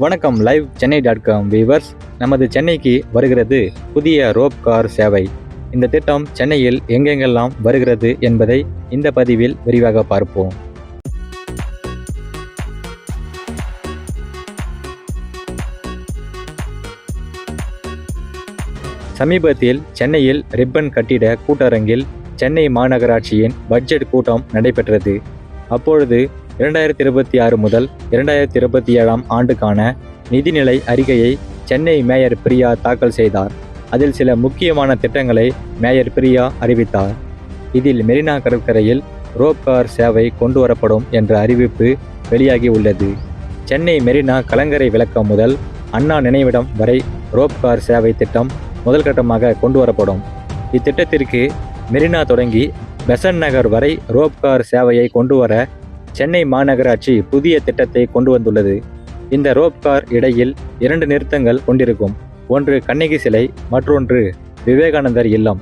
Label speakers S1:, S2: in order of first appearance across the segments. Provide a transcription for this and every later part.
S1: வணக்கம் live சென்னை.com viewers. நமது சென்னைக்கு வருகிறது புதிய ரோப் கார் சேவை. இந்த திட்டம் சென்னையில் எங்கெங்கெல்லாம் வருகிறது என்பதை இந்த பதிவில் விரிவாக பார்ப்போம். சமீபத்தில் சென்னையில் ரிப்பன் கட்டிட கூட்டரங்கில் சென்னை மாநகராட்சியின் பட்ஜெட் கூட்டம் நடைபெற்றது. அப்பொழுது 2026 முதல் 2027 ஆண்டுக்கான நிதிநிலை அறிக்கையை சென்னை மேயர் பிரியா தாக்கல் செய்தார். அதில் சில முக்கியமான திட்டங்களை மேயர் பிரியா அறிவித்தார். இதில் மெரினா கடற்கரையில் ரோப் கார் சேவை கொண்டு வரப்படும் என்ற அறிவிப்பு வெளியாகி உள்ளது. சென்னை மெரினா கலங்கரை விளக்கம் முதல் அண்ணா நினைவிடம் வரை ரோப் கார் சேவை திட்டம் முதல் கட்டமாக கொண்டு வரப்படும். இத்திட்டத்திற்கு மெரினா தொடங்கி பெசன்ட் நகர் வரை ரோப் கார் சேவையை கொண்டு வர சென்னை மாநகராட்சி புதிய திட்டத்தை கொண்டு வந்துள்ளது. இந்த ரோப் கார் இடையில் 2 நிறுத்தங்கள் கொண்டிருக்கும். ஒன்று கண்ணகி சிலை, மற்றொன்று விவேகானந்தர் இல்லம்.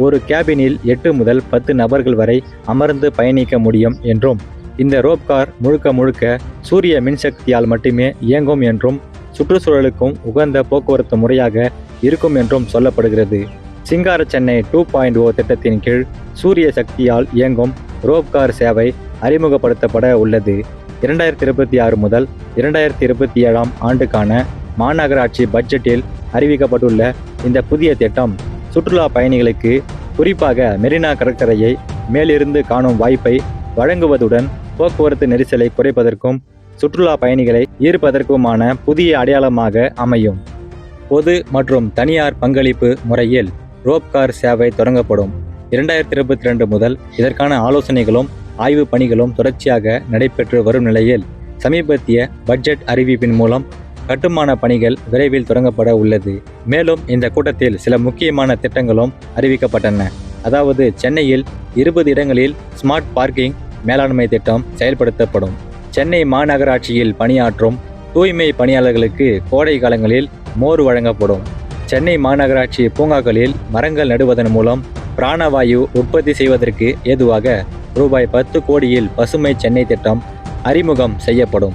S1: ஒரு கேபினில் 8 முதல் 10 நபர்கள் வரை அமர்ந்து பயணிக்க முடியும் என்றும், இந்த ரோப் கார் முழுக்க சூரிய மின்சக்தியால் மட்டுமே இயங்கும் என்றும், சுற்றுச்சூழலுக்கும் உகந்த போக்குவரத்து முறையாக இருக்கும் என்றும் சொல்லப்படுகிறது. சிங்கார சென்னை 2.0 திட்டத்தின் கீழ் சூரிய சக்தியால் இயங்கும் ரோப் கார் சேவை அறிமுகப்படுத்தப்பட உள்ளது. 2026 முதல் 2027 ஆண்டுக்கான மாநகராட்சி பட்ஜெட்டில் அறிவிக்கப்பட்டுள்ள இந்த புதிய திட்டம் சுற்றுலா பயணிகளுக்கு, குறிப்பாக மெரினா கடற்கரையை மேலிருந்து காணும் வாய்ப்பை வழங்குவதுடன் போக்குவரத்து நெரிசலை குறைப்பதற்கும் சுற்றுலா பயணிகளை ஈர்ப்பதற்குமான புதிய அடையாளமாக அமையும். பொது மற்றும் தனியார் பங்களிப்பு முறையில் ரோப் கார் சேவை தொடங்கப்படும். 2022 முதல் இதற்கான ஆலோசனைகளும் ஆய்வு பணிகளும் தொடர்ச்சியாக நடைபெற்று வரும் நிலையில் சமீபத்திய பட்ஜெட் அறிவிப்பின் மூலம் கட்டுமான பணிகள் விரைவில் தொடங்கப்பட உள்ளது. மேலும் இந்த கூட்டத்தில் சில முக்கியமான திட்டங்களும் அறிவிக்கப்பட்டன. அதாவது, சென்னையில் 20 இடங்களில் ஸ்மார்ட் பார்க்கிங் மேலாண்மை திட்டம் செயல்படுத்தப்படும். சென்னை மாநகராட்சியில் பணியாற்றும் தூய்மை பணியாளர்களுக்கு கோடை காலங்களில் மோர் வழங்கப்படும். சென்னை மாநகராட்சி பூங்காக்களில் மரங்கள் நடுவதன் மூலம் பிராணவாயு உற்பத்தி செய்வதற்கு ஏதுவாக ரூபாய் 10 கோடியில் பசுமை சென்னை திட்டம் அறிமுகம் செய்யப்படும்.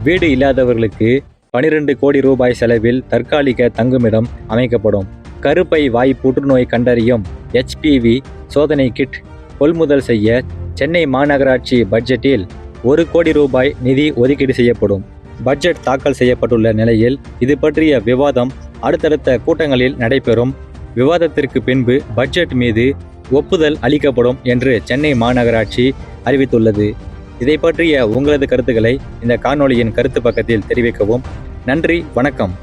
S1: வீடு இல்லாதவர்களுக்கு 12 கோடி ரூபாய் செலவில் தற்காலிக தங்குமிடம் அமைக்கப்படும். கருப்பை வாய் புற்றுநோய் கண்டறியும் HPV சோதனை கிட் கொள்முதல் செய்ய சென்னை மாநகராட்சி பட்ஜெட்டில் 1 கோடி ரூபாய் நிதி ஒதுக்கீடு செய்யப்படும். பட்ஜெட் தாக்கல் செய்யப்பட்டுள்ள நிலையில் இது பற்றிய விவாதம் அடுத்தடுத்த கூட்டங்களில் நடைபெறும். விவாதத்திற்கு பின்பு பட்ஜெட் மீது ஒப்புதல் அளிக்கப்படும் என்று சென்னை மாநகராட்சி அறிவித்துள்ளது. இதை பற்றிய உங்களது கருத்துக்களை இந்த காணொளியின் கருத்து பக்கத்தில் தெரிவிக்கவும். நன்றி, வணக்கம்.